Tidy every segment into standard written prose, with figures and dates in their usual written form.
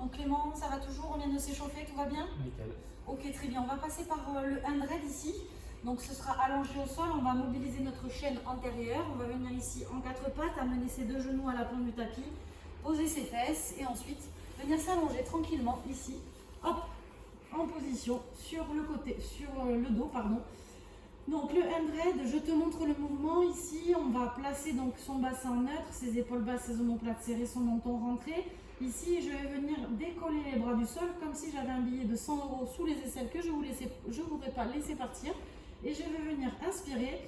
Donc Clément, ça va toujours? On vient de s'échauffer, tout va bien? Nickel. Ok, très bien. On va passer par le handred ici. Donc ce sera allongé au sol. On va mobiliser notre chaîne antérieure. On va venir ici en quatre pattes, amener ses deux genoux à la pointe du tapis, poser ses fesses et ensuite venir s'allonger tranquillement ici. Hop, en position sur le côté, sur le dos, pardon. Donc le handred, je te montre le mouvement ici. On va placer donc son bassin neutre, ses épaules basses, ses omoplates serrées, son menton rentré. Ici, je vais venir décoller les bras du sol comme si j'avais un billet de 100 € sous les aisselles que je ne voudrais pas laisser partir. Et je vais venir inspirer.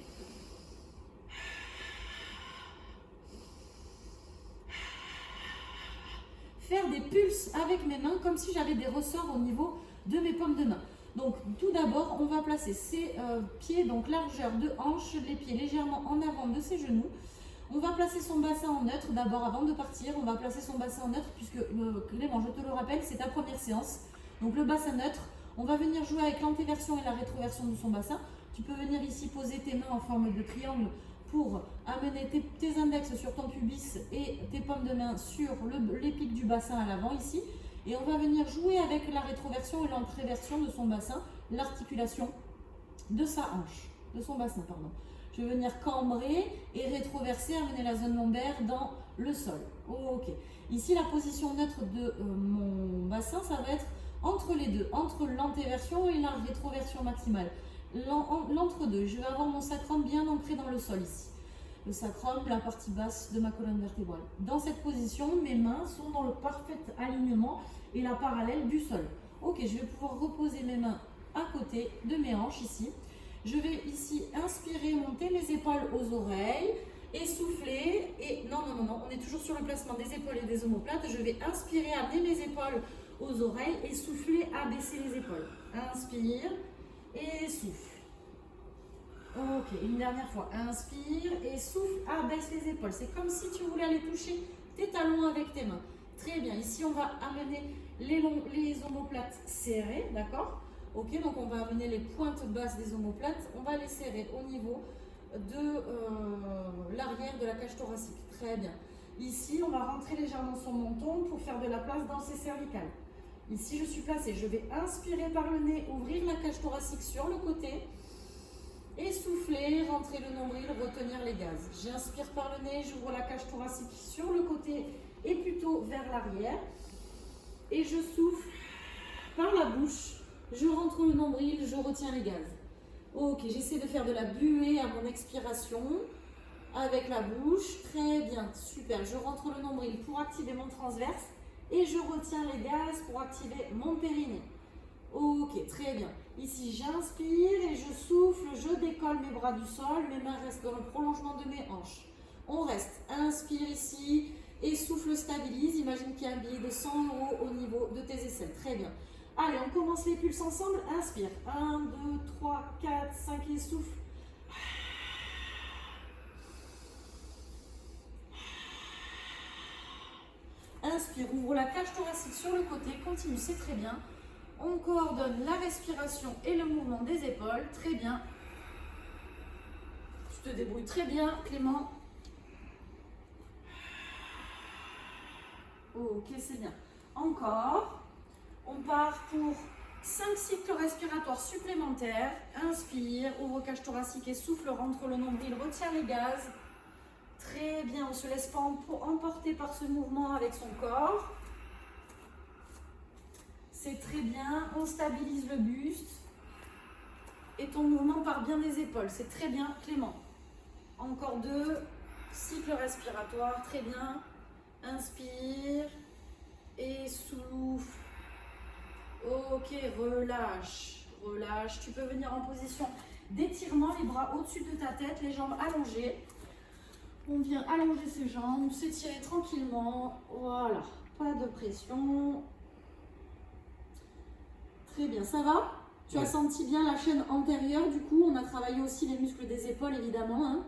Faire des pulses avec mes mains comme si j'avais des ressorts au niveau de mes paumes de main. Donc tout d'abord, on va placer ses pieds, donc largeur de hanche, les pieds légèrement en avant de ses genoux. On va placer son bassin en neutre d'abord avant de partir. On va placer son bassin en neutre puisque, Clément, je te le rappelle, c'est ta première séance. Donc le bassin neutre, on va venir jouer avec l'antéversion et la rétroversion de son bassin. Tu peux venir ici poser tes mains en forme de triangle pour amener tes index sur ton pubis et tes paumes de main sur les pics du bassin à l'avant ici. Et on va venir jouer avec la rétroversion et l'antréversion de son bassin, l'articulation de sa hanche, de son bassin, pardon. Je vais venir cambrer et rétroverser, amener la zone lombaire dans le sol. Ok. Ici, la position neutre de mon bassin, ça va être entre les deux, entre l'antéversion et la rétroversion maximale. L'entre-deux, je vais avoir mon sacrum bien ancré dans le sol ici. Le sacrum, la partie basse de ma colonne vertébrale. Dans cette position, mes mains sont dans le parfait alignement et la parallèle du sol. Ok, je vais pouvoir reposer mes mains à côté de mes hanches ici. Je vais ici inspirer, monter mes épaules aux oreilles et souffler. Et non, on est toujours sur le placement des épaules et des omoplates. Je vais inspirer, amener mes épaules aux oreilles et souffler, abaisser les épaules. Inspire et souffle. Ok, une dernière fois. Inspire et souffle, abaisse les épaules. C'est comme si tu voulais aller toucher tes talons avec tes mains. Très bien. Ici, on va amener les omoplates serrées, d'accord? Ok, donc on va amener les pointes basses des omoplates, on va les serrer au niveau de l'arrière de la cage thoracique. Très bien. Ici, on va rentrer légèrement son menton pour faire de la place dans ses cervicales. Ici, je suis placée. Je vais inspirer par le nez, ouvrir la cage thoracique sur le côté et souffler, rentrer le nombril, retenir les gaz. J'inspire par le nez, j'ouvre la cage thoracique sur le côté et plutôt vers l'arrière. Et je souffle par la bouche. Je rentre le nombril, je retiens les gaz. Ok, j'essaie de faire de la buée à mon expiration avec la bouche. Très bien, super. Je rentre le nombril pour activer mon transverse et je retiens les gaz pour activer mon périnée. Ok, très bien. Ici, j'inspire et je souffle, je décolle mes bras du sol. Mes mains restent dans le prolongement de mes hanches. On reste. Inspire ici et souffle, stabilise. Imagine qu'il y a un billet de 100 € au niveau de tes aisselles. Très bien. Allez, on commence les pulses ensemble. Inspire. 1, 2, 3, 4, 5 et souffle. Inspire, ouvre la cage thoracique sur le côté. Continue, c'est très bien. On coordonne la respiration et le mouvement des épaules. Très bien. Tu te débrouilles très bien, Clément. Ok, c'est bien. Encore. On part pour 5 cycles respiratoires supplémentaires. Inspire, ouvre cage thoracique et souffle, rentre le nombril, retient les gaz. Très bien, on ne se laisse pas emporter par ce mouvement avec son corps. C'est très bien, on stabilise le buste. Et ton mouvement part bien des épaules. C'est très bien, Clément. Encore 2 cycles respiratoires, très bien. Inspire et souffle. Ok, relâche, relâche. Tu peux venir en position d'étirement, les bras au-dessus de ta tête, les jambes allongées. On vient allonger ses jambes, s'étirer tranquillement. Voilà, pas de pression. Très bien, ça va? Tu as senti bien la chaîne antérieure, du coup, on a travaillé aussi les muscles des épaules, évidemment. Hein.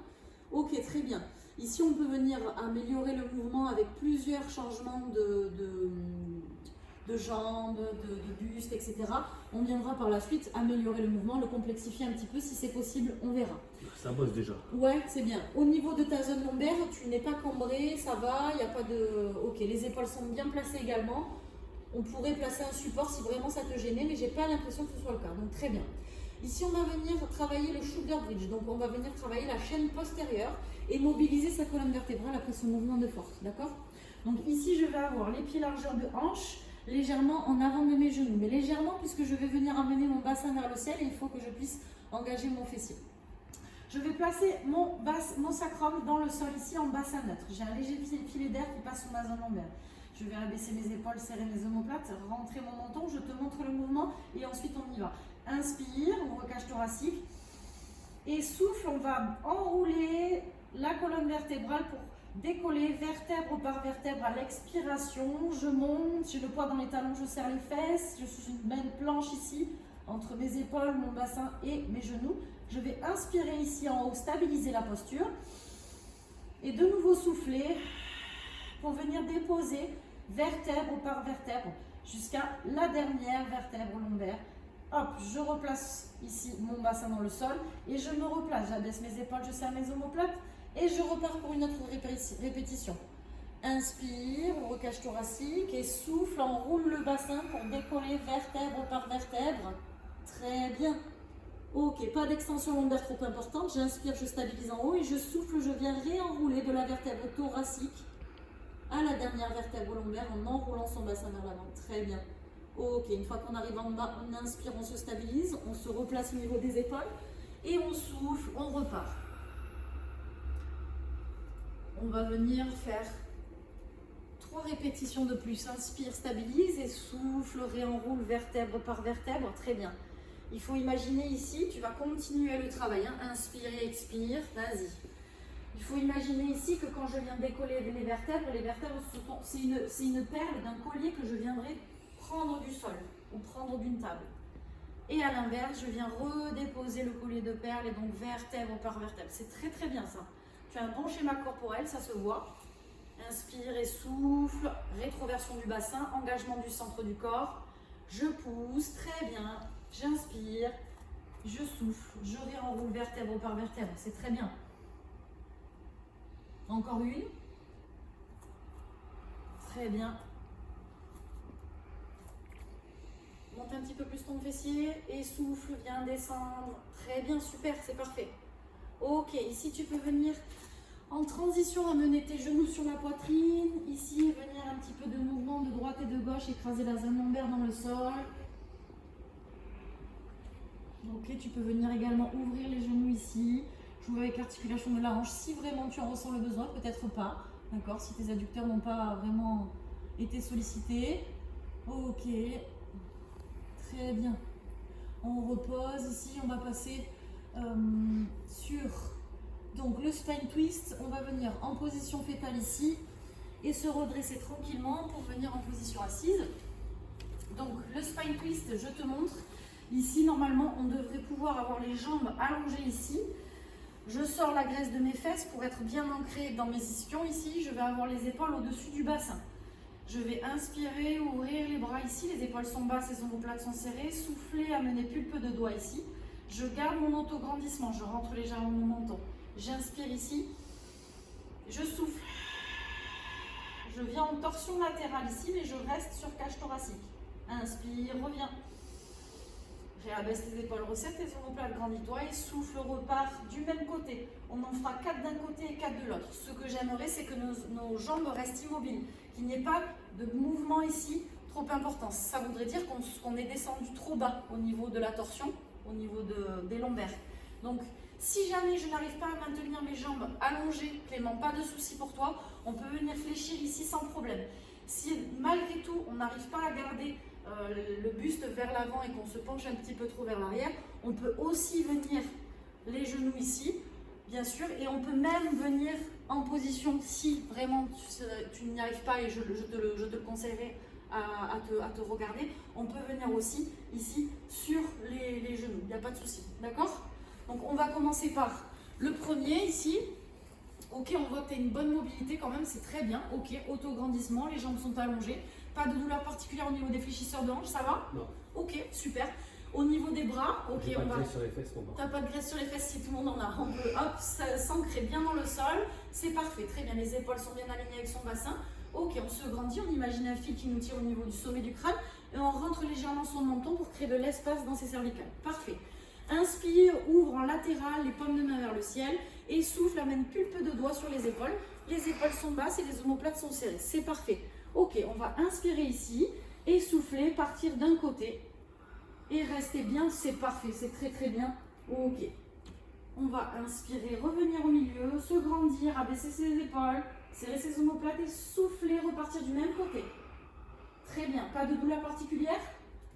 Ok, très bien. Ici, on peut venir améliorer le mouvement avec plusieurs changements de jambes, de buste, etc. On viendra par la suite améliorer le mouvement, le complexifier un petit peu si c'est possible, on verra. Ça bosse déjà. Ouais, c'est bien. Au niveau de ta zone lombaire, tu n'es pas cambré, ça va, il n'y a pas de... Ok, les épaules sont bien placées également. On pourrait placer un support si vraiment ça te gênait, mais j'ai pas l'impression que ce soit le cas. Donc très bien. Ici, on va venir travailler le shoulder bridge. Donc on va venir travailler la chaîne postérieure et mobiliser sa colonne vertébrale après ce mouvement de force. D'accord? Donc ici, je vais avoir les pieds largeur de hanche, légèrement en avant de mes genoux. Mais légèrement, puisque je vais venir amener mon bassin vers le ciel et il faut que je puisse engager mon fessier. Je vais placer mon sacrum dans le sol ici en bassin neutre. J'ai un léger filet d'air qui passe sur ma zone lombaire. Je vais abaisser mes épaules, serrer mes omoplates, rentrer mon menton, je te montre le mouvement et ensuite on y va. Inspire, on recage thoracique. Et souffle, on va enrouler la colonne vertébrale pour décoller vertèbre par vertèbre à l'expiration. Je monte, j'ai le poids dans les talons, je serre les fesses. Je suis une belle planche ici, entre mes épaules, mon bassin et mes genoux. Je vais inspirer ici en haut, stabiliser la posture. Et de nouveau souffler pour venir déposer vertèbre par vertèbre jusqu'à la dernière vertèbre lombaire. Hop, je replace ici mon bassin dans le sol et je me replace. J'abaisse mes épaules, je serre mes omoplates et je repars pour une autre répétition. Inspire, on recage thoracique et souffle, on roule le bassin pour décoller vertèbre par vertèbre. Très bien. Ok, pas d'extension lombaire trop importante. J'inspire, je stabilise en haut et je souffle, je viens réenrouler de la vertèbre thoracique à la dernière vertèbre lombaire en enroulant son bassin vers l'avant. Très bien. Ok, une fois qu'on arrive en bas, on inspire, on se stabilise, on se replace au niveau des épaules et on souffle, on repart. On va venir faire 3 répétitions de plus. Inspire, stabilise et souffle, réenroule vertèbre par vertèbre. Très bien. Il faut imaginer ici, tu vas continuer le travail. Hein. Inspire et expire, vas-y. Il faut imaginer ici que quand je viens décoller les vertèbres c'est une perle d'un collier que je viendrai prendre du sol ou prendre d'une table. Et à l'inverse, je viens redéposer le collier de perles et donc vertèbre par vertèbre. C'est très très bien ça. Tu as un bon schéma corporel, ça se voit. Inspire et souffle, rétroversion du bassin, engagement du centre du corps. Je pousse, très bien. J'inspire, je souffle, je réenroule vertèbre par vertèbre. C'est très bien. Encore une. Très bien. Monte un petit peu plus ton fessier et souffle, viens descendre. Très bien, super, c'est parfait. Ok, ici tu peux venir en transition amener tes genoux sur la poitrine. Ici, venir un petit peu de mouvement de droite et de gauche, écraser la zone lombaire dans le sol. Ok, tu peux venir également ouvrir les genoux ici. Jouer avec l'articulation de la hanche si vraiment tu en ressens le besoin, peut-être pas. D'accord, si tes adducteurs n'ont pas vraiment été sollicités. Ok. Très bien. On repose ici, on va passer sur donc le spine twist. On va venir en position fétale ici et se redresser tranquillement pour venir en position assise. Donc le spine twist, je te montre. Ici, normalement, on devrait pouvoir avoir les jambes allongées ici. Je sors la graisse de mes fesses pour être bien ancrée dans mes ischions ici. Je vais avoir les épaules au-dessus du bassin. Je vais inspirer, ouvrir les bras ici, les épaules sont basses, les omoplates sont serrées. Souffler, amener pulpe de doigt ici. Je garde mon autograndissement, je rentre légèrement mon menton. J'inspire ici, je souffle. Je viens en torsion latérale ici, mais je reste sur cage thoracique. Inspire, reviens. Réabaisse tes épaules, recette tes omoplates, grandis-toi et souffle, repart du même côté. On en fera 4 d'un côté et 4 de l'autre. Ce que j'aimerais, c'est que nos jambes restent immobiles, qu'il n'y ait pas de mouvement ici trop important. Ça voudrait dire qu'on est descendu trop bas au niveau de la torsion, au niveau des lombaires. Donc, si jamais je n'arrive pas à maintenir mes jambes allongées, Clément, pas de souci pour toi, on peut venir fléchir ici sans problème. Si malgré tout, on n'arrive pas à garder le buste vers l'avant et qu'on se penche un petit peu trop vers l'arrière, on peut aussi venir les genoux ici, bien sûr, et on peut même venir en position, si vraiment tu n'y arrives pas, et je te le conseillerais à te regarder, on peut venir aussi ici sur les genoux, il n'y a pas de souci, d'accord? Donc on va commencer par le premier ici. Ok, on voit que tu as une bonne mobilité quand même, c'est très bien. Ok, auto-grandissement, les jambes sont allongées. Pas de douleur particulière au niveau des fléchisseurs de hanches, ça va? Non. Ok, super. Au niveau des bras, ok, on va. Pas de graisse sur les fesses, t'as pas de graisse sur les fesses si tout le monde en a. On peut hop, s'ancrer bien dans le sol. C'est parfait, très bien. Les épaules sont bien alignées avec son bassin. Ok, on se grandit, on imagine un fil qui nous tire au niveau du sommet du crâne et on rentre légèrement son menton pour créer de l'espace dans ses cervicales. Parfait. Inspire, ouvre en latéral les paumes de main vers le ciel et souffle, amène pulpe de doigts sur les épaules. Les épaules sont basses et les omoplates sont serrées. C'est parfait. Ok, on va inspirer ici et souffler, partir d'un côté et rester bien. C'est parfait, c'est très très bien. Ok. On va inspirer, revenir au milieu, se grandir, abaisser ses épaules, serrer ses omoplates et souffler, repartir du même côté. Très bien. Pas de douleur particulière?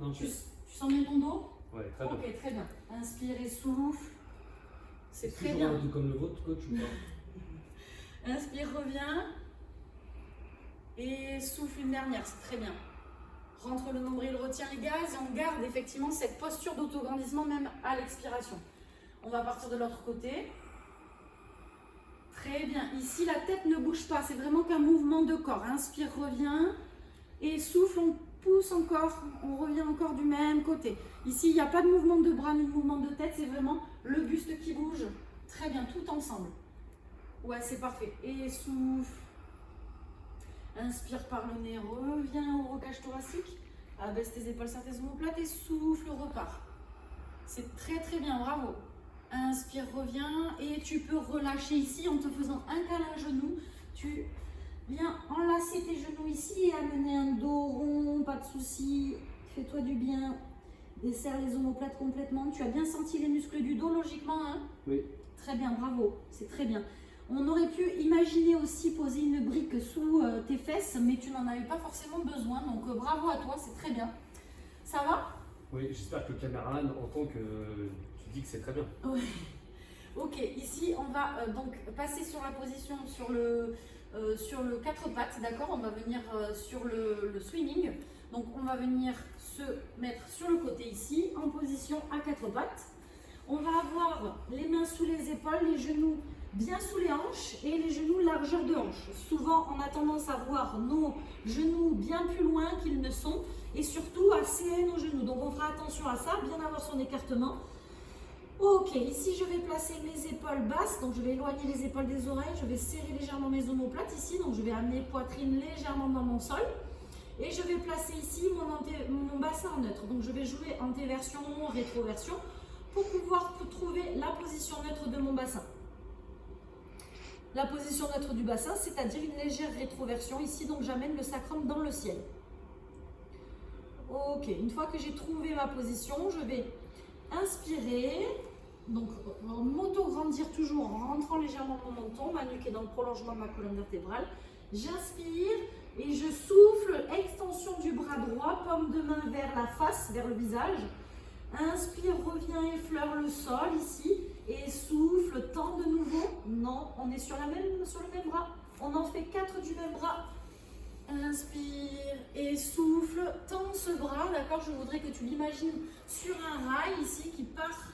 Non, tu sens bien ton dos? Ouais, très bien. Ok, très bien. Inspire et souffle. C'est très toujours bien. un dos comme le vôtre, coach, ou pas? Inspire, reviens. Et souffle une dernière, c'est très bien. Rentre le nombril, retient les gaz et on garde effectivement cette posture d'autograndissement même à l'expiration. On va partir de l'autre côté. Très bien. Ici, la tête ne bouge pas. C'est vraiment qu'un mouvement de corps. Inspire, reviens. Et souffle, on pousse encore. On revient encore du même côté. Ici, il n'y a pas de mouvement de bras ni de mouvement de tête. C'est vraiment le buste qui bouge. Très bien, tout ensemble. Ouais, c'est parfait. Et souffle. Inspire par le nez. Reviens au recage thoracique. Abaisse tes épaules, serre tes omoplates et souffle, repart. C'est très très bien, bravo. Inspire, reviens et tu peux relâcher ici en te faisant un câlin genou. Tu viens enlacer tes genoux ici et amener un dos rond, pas de souci. Fais-toi du bien. Desserre les omoplates complètement. Tu as bien senti les muscles du dos logiquement, hein? Oui. Très bien, bravo. C'est très bien. On aurait pu imaginer aussi poser une brique sous tes fesses, mais tu n'en avais pas forcément besoin. Donc bravo à toi, c'est très bien. Ça va? Oui, j'espère que le caméraman entend que tu dis que c'est très bien. Oui. Ok, ici on va donc passer sur la position sur le 4 pattes, d'accord? On va venir sur le swimming. Donc on va venir se mettre sur le côté ici, en position à 4 pattes. On va avoir les mains sous les épaules, les genoux bien sous les hanches et les genoux largeur de hanche. Souvent on a tendance à voir nos genoux bien plus loin qu'ils ne sont et surtout à serrer nos genoux. Donc on fera attention à ça, bien avoir son écartement. Ok, ici je vais placer mes épaules basses, donc je vais éloigner les épaules des oreilles, je vais serrer légèrement mes omoplates ici, donc je vais amener poitrine légèrement dans mon sol. Et je vais placer ici mon bassin en neutre, donc je vais jouer antéversion, rétroversion pour pouvoir trouver la position neutre de mon bassin. La position neutre du bassin, c'est-à-dire une légère rétroversion ici, donc j'amène le sacrum dans le ciel. Ok, une fois que j'ai trouvé ma position, je vais inspirer, donc m'auto-grandir toujours en rentrant légèrement mon menton, ma nuque est dans le prolongement de ma colonne vertébrale. J'inspire et je souffle, extension du bras droit, paume de main vers la face, vers le visage. Inspire, reviens, effleure le sol ici. Et souffle, tend de nouveau. Non, on est sur le même bras. On en fait 4 du même bras. Inspire et souffle, tends ce bras, d'accord? Je voudrais que tu l'imagines sur un rail ici qui part.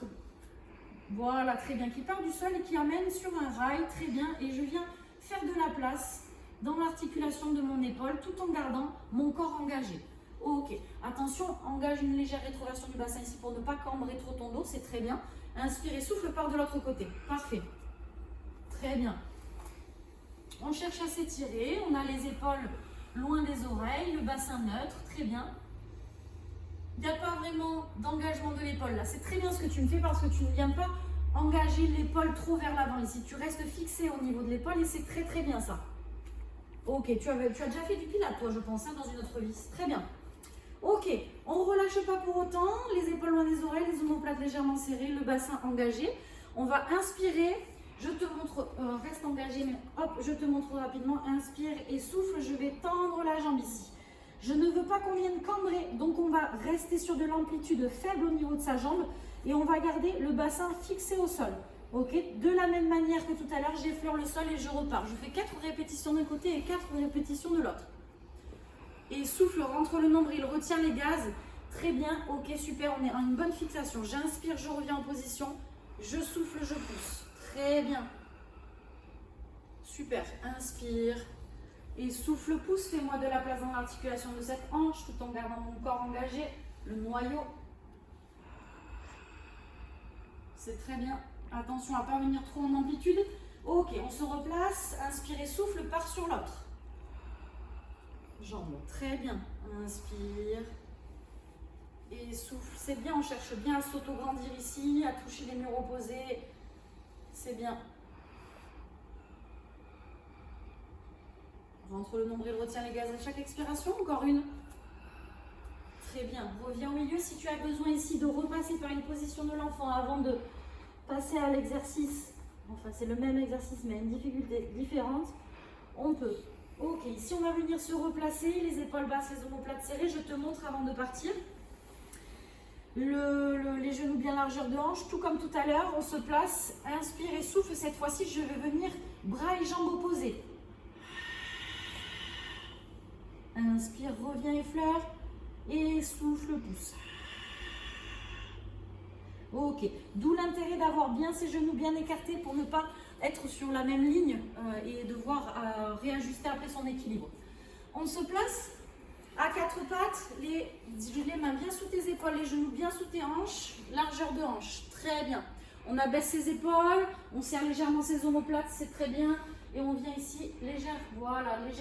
Voilà, très bien, qui part du sol et qui amène sur un rail, très bien. Et je viens faire de la place dans l'articulation de mon épaule tout en gardant mon corps engagé. Ok, attention, engage une légère rétroversion du bassin ici pour ne pas cambrer trop ton dos, c'est très bien. Inspire et souffle, part de l'autre côté. Parfait. Très bien. On cherche à s'étirer, on a les épaules loin des oreilles, le bassin neutre, très bien. Il n'y a pas vraiment d'engagement de l'épaule là. C'est très bien ce que tu me fais parce que tu ne viens pas engager l'épaule trop vers l'avant ici. Tu restes fixé au niveau de l'épaule et c'est très très bien ça. Ok, tu as déjà fait du pilates toi je pense hein, dans une autre vie. Très bien. Ok, on ne relâche pas pour autant, les épaules loin des oreilles, les omoplates légèrement serrées, le bassin engagé. On va inspirer, je te montre, reste engagé, mais hop, je te montre rapidement, inspire et souffle, je vais tendre la jambe ici. Je ne veux pas qu'on vienne cambrer, donc on va rester sur de l'amplitude faible au niveau de sa jambe et on va garder le bassin fixé au sol. Ok, de la même manière que tout à l'heure, j'effleure le sol et je repars. Je fais 4 répétitions d'un côté et 4 répétitions de l'autre. Et souffle, rentre le nombril, retient les gaz. Très bien, ok, super, on est en une bonne fixation. J'inspire, je reviens en position. Je souffle, je pousse. Très bien. Super, inspire. Et souffle, pousse, fais-moi de la place dans l'articulation de cette hanche tout en gardant mon corps engagé. Le noyau. C'est très bien. Attention à ne pas venir trop en amplitude. Ok, on se replace. Inspire et souffle, part sur l'autre. jambes. Très bien. Inspire. Et souffle. C'est bien, on cherche bien à s'auto-grandir ici, à toucher les murs opposés. C'est bien. Rentre le nombril, retiens les gaz à chaque expiration. Encore une. Très bien. Reviens au milieu. Si tu as besoin ici de repasser par une position de l'enfant avant de passer à l'exercice, enfin c'est le même exercice mais à une difficulté différente, on peut. Ok, ici on va venir se replacer, les épaules basses, les omoplates serrées. Je te montre avant de partir. Les genoux bien largeur de hanche, tout comme tout à l'heure, on se place, inspire et souffle. Cette fois-ci, je vais venir bras et jambes opposés. Inspire, reviens, effleure et souffle, pousse. Ok, d'où l'intérêt d'avoir bien ses genoux bien écartés pour ne pas être sur la même ligne et devoir réajuster après son équilibre. On se place à quatre pattes, les mains bien sous tes épaules, les genoux bien sous tes hanches, largeur de hanche, très bien. On abaisse ses épaules, on serre légèrement ses omoplates, c'est très bien. Et on vient ici, légère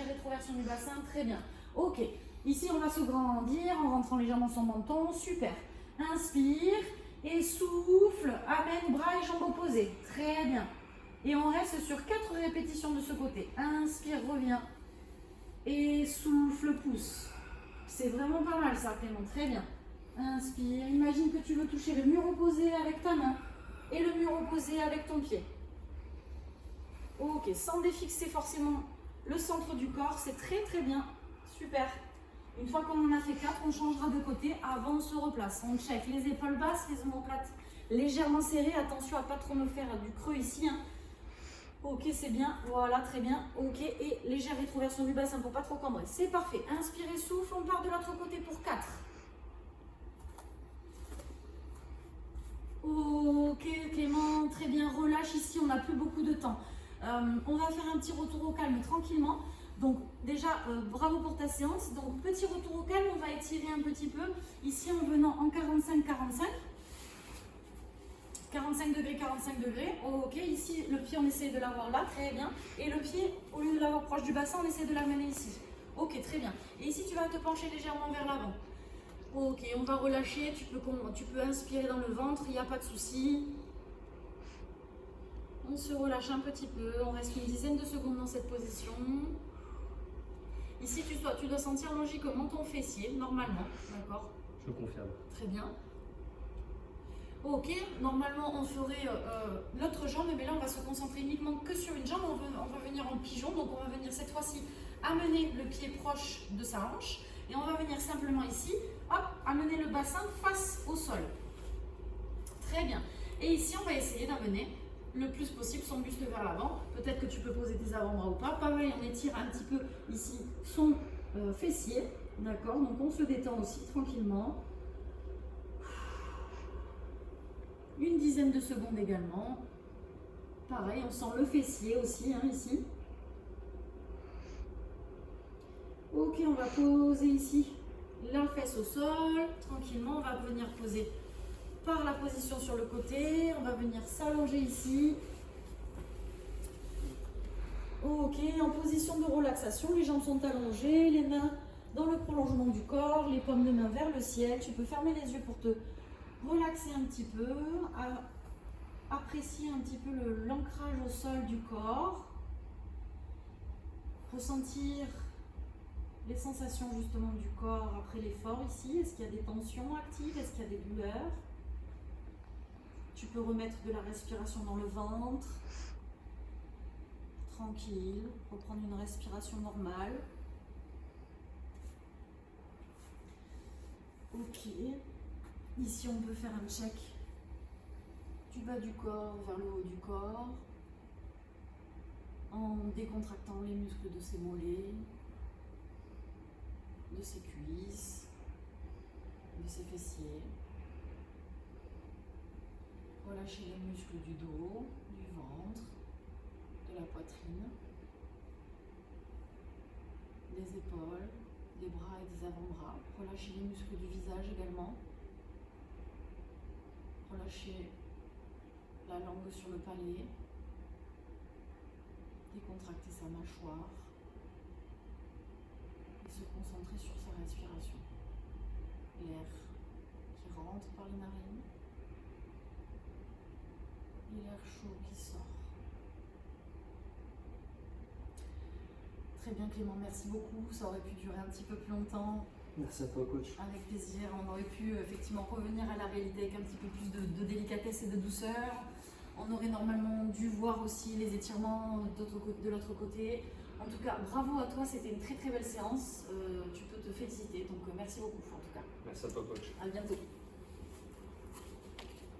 rétroversion du bassin, très bien. Ok, ici on va se grandir en rentrant légèrement son menton, super. Inspire et souffle, amène bras et jambes opposés, très bien. Et on reste sur 4 répétitions de ce côté. Inspire, reviens et souffle, pousse. C'est vraiment pas mal ça, Clément, très bien. Inspire, imagine que tu veux toucher le mur opposé avec ta main et le mur opposé avec ton pied. Ok, sans défixer forcément le centre du corps, c'est très très bien, super. Une fois qu'on en a fait 4, on changera de côté, avant on se replace. On check les épaules basses, les omoplates légèrement serrées, attention à ne pas trop me faire du creux ici. Hein. Ok, c'est bien, voilà, très bien. Ok, et légère rétroversion du bassin pour pas trop cambrer. C'est parfait. Inspirez, souffle, on part de l'autre côté pour 4. Ok, Clément, très bien. Relâche ici, on n'a plus beaucoup de temps. On va faire un petit retour au calme tranquillement. Donc déjà, bravo pour ta séance. Donc petit retour au calme, on va étirer un petit peu. Ici, en venant en 45-45. 45 degrés, 45 degrés. Ok, ici, le pied, on essaie de l'avoir là, très bien. Et le pied, au lieu de l'avoir proche du bassin, on essaie de l'amener ici. Ok, très bien. Et ici, tu vas te pencher légèrement vers l'avant. Ok, on va relâcher. Tu peux inspirer dans le ventre, il n'y a pas de souci. On se relâche un petit peu. On reste une dizaine de secondes dans cette position. Ici, tu dois sentir logiquement ton fessier, normalement. D'accord? Je confirme. Très bien. Ok, normalement on ferait l'autre jambe, mais là on va se concentrer uniquement que sur une jambe. On va venir en pigeon, donc on va venir cette fois-ci amener le pied proche de sa hanche. Et on va venir simplement ici, hop, amener le bassin face au sol. Très bien. Et ici on va essayer d'amener le plus possible son buste vers l'avant. Peut-être que tu peux poser tes avant-bras ou pas. Pareil, on étire un petit peu ici son fessier. D'accord, donc on se détend aussi tranquillement. Une dizaine de secondes également. Pareil, on sent le fessier aussi, hein, ici. Ok, on va poser ici la fesse au sol. Tranquillement, on va venir poser par la position sur le côté. On va venir s'allonger ici. Ok, en position de relaxation, les jambes sont allongées, les mains dans le prolongement du corps, les paumes de main vers le ciel. Tu peux fermer les yeux pour te relaxer un petit peu, apprécier un petit peu l'ancrage au sol du corps, ressentir les sensations justement du corps après l'effort ici. Est-ce qu'il y a des tensions actives? Est-ce qu'il y a des douleurs? Tu peux remettre de la respiration dans le ventre, tranquille, reprendre une respiration normale. Ok. Ici, on peut faire un check du bas du corps vers le haut du corps en décontractant les muscles de ses mollets, de ses cuisses, de ses fessiers. Relâchez les muscles du dos, du ventre, de la poitrine, des épaules, des bras et des avant-bras. Relâchez les muscles du visage également. Relâchez la langue sur le palais. Décontractez sa mâchoire. et se concentrer sur sa respiration. L'air qui rentre par les narines et l'air chaud qui sort. Très bien Clément, merci beaucoup. Ça aurait pu durer un petit peu plus longtemps. Merci à toi, coach. Avec plaisir. On aurait pu effectivement revenir à la réalité avec un petit peu plus de délicatesse et de douceur. On aurait normalement dû voir aussi les étirements de l'autre côté. En tout cas, bravo à toi, c'était une très très belle séance. Tu peux te féliciter. Donc merci beaucoup en tout cas. Merci à toi, coach. À bientôt.